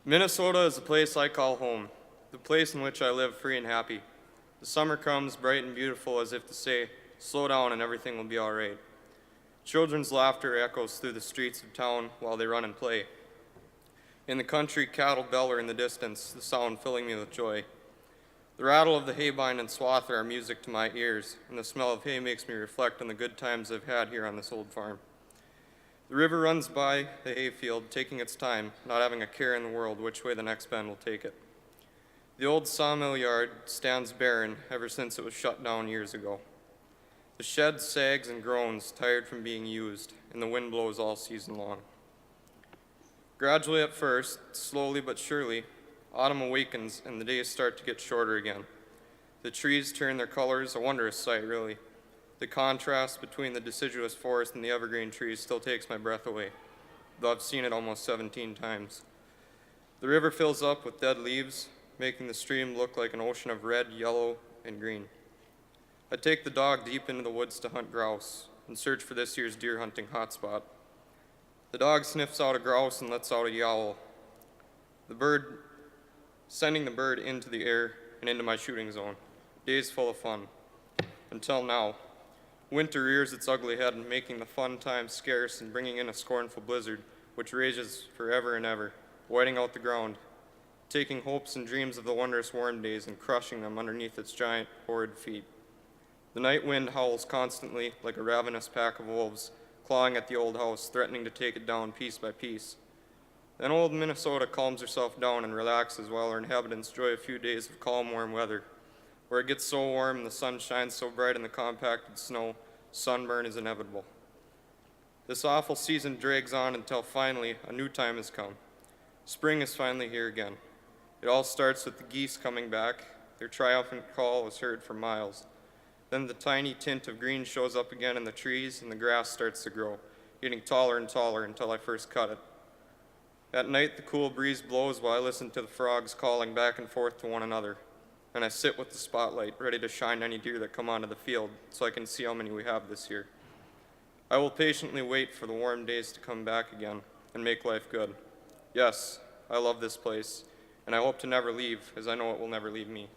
Minnesota is the place I call home, the place in which I live free and happy. The summer comes bright and beautiful as if to say, slow down and everything will be all right. Children's laughter echoes through the streets of town while they run and play. In the country, cattle bellow in the distance, the sound filling me with joy. The rattle of the haybind and swather are music to my ears, and the smell of hay makes me reflect on the good times I've had here on this old farm. The river runs by the hayfield, taking its time, not having a care in the world which way the next bend will take it. The old sawmill yard stands barren ever since it was shut down years ago. The shed sags and groans, tired from being used, and the wind blows all season long. Gradually at first, slowly but surely, autumn awakens and the days start to get shorter again. The trees turn their colors, a wondrous sight, really. The contrast between the deciduous forest and the evergreen trees still takes my breath away, though I've seen it almost 17 times. The river fills up with dead leaves, making the stream look like an ocean of red, yellow, and green. I take the dog deep into the woods to hunt grouse and search for this year's deer hunting hotspot. The dog sniffs out a grouse and lets out a yowl, sending the bird into the air and into my shooting zone. Days full of fun. Until now. Winter rears its ugly head, making the fun times scarce and bringing in a scornful blizzard, which rages forever and ever, whiting out the ground, taking hopes and dreams of the wondrous warm days and crushing them underneath its giant, horrid feet. The night wind howls constantly like a ravenous pack of wolves, clawing at the old house, threatening to take it down piece by piece. Then old Minnesota calms herself down and relaxes while her inhabitants enjoy a few days of calm, warm weather. Where it gets so warm and the sun shines so bright in the compacted snow, sunburn is inevitable. This awful season drags on until finally a new time has come. Spring is finally here again. It all starts with the geese coming back. Their triumphant call is heard for miles. Then the tiny tint of green shows up again in the trees and the grass starts to grow, getting taller and taller until I first cut it. At night, the cool breeze blows while I listen to the frogs calling back and forth to one another. And I sit with the spotlight, ready to shine any deer that come onto the field so I can see how many we have this year. I will patiently wait for the warm days to come back again and make life good. Yes, I love this place, and I hope to never leave, as I know it will never leave me.